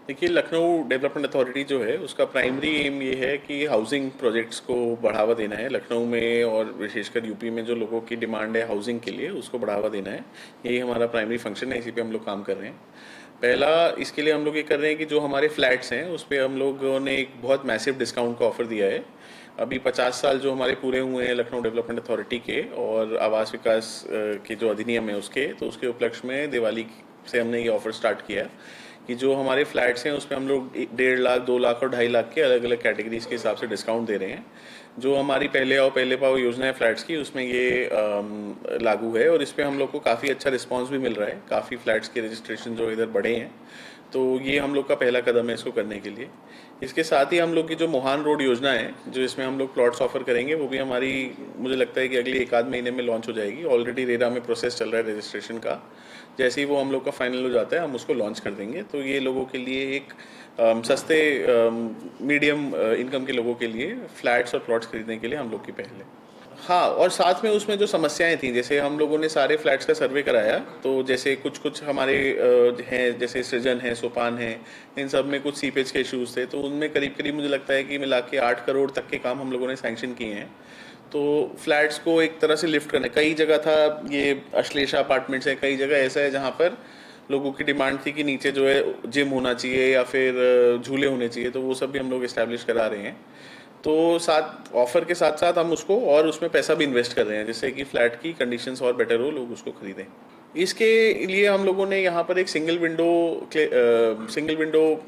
देखिए, Lucknow development authority जो है उसका प्राइमरी एम ये है कि हाउसिंग प्रोजेक्ट्स को बढ़ावा देना है लखनऊ में, और विशेषकर यूपी में जो लोगों की डिमांड है हाउसिंग के लिए उसको बढ़ावा देना है। यही हमारा प्राइमरी फंक्शन है, इसी पे हम लोग काम कर रहे हैं। पहला इसके लिए हम लोग ये कर रहे हैं कि जो हमारे फ्लैट्स हैं उस पर हम लोगों ने एक बहुत मैसिव डिस्काउंट का ऑफर दिया है। अभी 50 साल जो हमारे पूरे हुए हैं लखनऊ डेवलपमेंट अथॉरिटी के और आवास विकास के जो अधिनियम है उसके, तो उसके उपलक्ष्य में दिवाली से हमने ये ऑफर स्टार्ट किया कि जो हमारे फ्लैट्स हैं उस पर हम लोग 1.5 लाख, 2 लाख और 2.5 लाख के अलग अलग कैटेगरीज के हिसाब से डिस्काउंट दे रहे हैं। जो हमारी पहले आओ पहले पाओ योजना है फ्लैट्स की, उसमें ये लागू है और इस पर हम लोग को काफ़ी अच्छा रिस्पांस भी मिल रहा है। काफ़ी फ्लैट्स के रजिस्ट्रेशन जो इधर बढ़े हैं, तो ये हम लोग का पहला कदम है इसको करने के लिए। इसके साथ ही हम लोग की जो मोहान रोड योजना है, जो इसमें हम लोग प्लॉट्स ऑफर करेंगे, वो भी हमारी मुझे लगता है कि अगले 1 आध महीने में लॉन्च हो जाएगी। ऑलरेडी रेरा में प्रोसेस चल रहा है रजिस्ट्रेशन का। जैसे ही वो हम लोग का फाइनल हो जाता है हम उसको लॉन्च कर देंगे। तो ये लोगों के लिए एक सस्ते मीडियम इनकम के लोगों के लिए फ्लैट्स और प्लॉट्स खरीदने के लिए हम लोग की पहल है। हाँ, और साथ में उसमें जो समस्याएं थी, जैसे हम लोगों ने सारे फ्लैट्स का सर्वे कराया, तो जैसे कुछ कुछ हमारे हैं, जैसे सृजन है, सोपान है, इन सब में कुछ सीपेज के इश्यूज थे, तो उनमें करीब करीब मुझे लगता है कि मिला के 8 करोड़ तक के काम हम लोगों ने सैंक्शन किए हैं। तो फ्लैट्स को एक तरह से लिफ्ट करना, कई जगह था ये अश्लेषा अपार्टमेंट्स है, कई जगह ऐसा है जहाँ पर लोगों की डिमांड थी कि नीचे जो है जिम होना चाहिए या फिर झूले होने चाहिए, तो वो सब भी हम लोग इस्टेब्लिश करा रहे हैं। तो साथ ऑफर के साथ साथ हम उसको और उसमें पैसा भी इन्वेस्ट कर रहे हैं, जिससे कि फ्लैट की कंडीशंस और बेटर हो, लोग उसको खरीदें। इसके लिए हम लोगों ने यहाँ पर एक सिंगल विंडो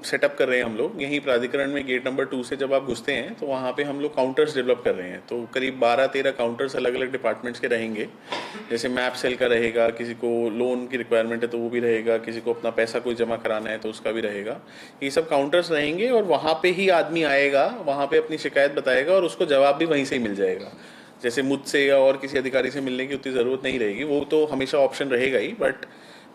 सेटअप कर रहे हैं हम लोग यहीं प्राधिकरण में। गेट नंबर 2 से जब आप घुसते हैं तो वहाँ पे हम लोग काउंटर्स डेवलप कर रहे हैं। तो करीब 12-13 काउंटर्स अलग अलग डिपार्टमेंट्स के रहेंगे। जैसे मैप सेल का रहेगा, किसी को लोन की रिक्वायरमेंट है तो वो भी रहेगा, किसी को अपना पैसा कोई जमा कराना है तो उसका भी रहेगा। ये सब काउंटर्स रहेंगे और वहाँ पे ही आदमी आएगा, वहाँ पे अपनी शिकायत बताएगा और उसको जवाब भी वहीं से ही मिल जाएगा। जैसे मुझसे या और किसी अधिकारी से मिलने की उतनी ज़रूरत नहीं रहेगी, वो तो हमेशा ऑप्शन रहेगा ही, बट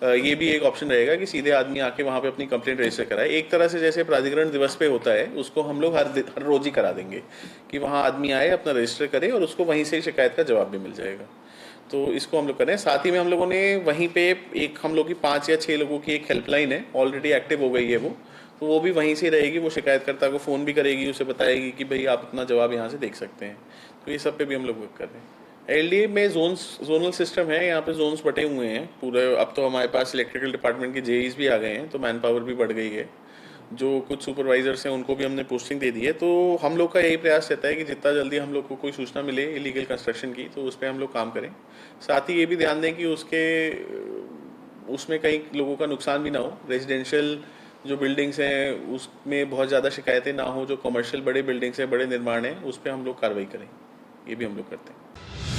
ये भी एक ऑप्शन रहेगा कि सीधे आदमी आके वहाँ पे अपनी कंप्लेंट रजिस्टर कराए। एक तरह से जैसे प्राधिकरण दिवस पे होता है, उसको हम लोग हर रोज ही करा देंगे कि वहाँ आदमी आए, अपना रजिस्टर करे और उसको वहीं से शिकायत का जवाब भी मिल जाएगा। तो इसको हम लोग करें। साथ ही में हम लोगों ने वहीं पे एक हम लोग की 5 या 6 लोगों की एक हेल्पलाइन है, ऑलरेडी एक्टिव हो गई है वो, तो वो भी वहीं से रहेगी। वो शिकायतकर्ता को फ़ोन भी करेगी, उसे बताएगी कि भाई आप अपना जवाब यहाँ से देख सकते हैं। तो ये सब पे भी हम लोग वर्क कर रहे हैं। एलडीए में जोनल सिस्टम है, यहाँ पे जोन्स बटे हुए हैं पूरे। अब तो हमारे पास इलेक्ट्रिकल डिपार्टमेंट के जेईज भी आ गए हैं, तो मैन पावर भी बढ़ गई है। जो कुछ सुपरवाइजर्स हैं उनको भी हमने पोस्टिंग दे दी है। तो हम लोग का यही प्रयास रहता है कि जितना जल्दी हम लोग को कोई सूचना मिले इलीगल कंस्ट्रक्शन की, तो उस पर हम लोग काम करें। साथ ही ये भी ध्यान दें कि उसमें कई लोगों का नुकसान भी ना हो। रेजिडेंशियल जो बिल्डिंग्स हैं उसमें बहुत ज़्यादा शिकायतें ना हो, जो कमर्शियल बड़े बिल्डिंग्स हैं, बड़े निर्माण हैं, उस पर हम लोग कार्रवाई करें। ये भी हम लोग करते हैं।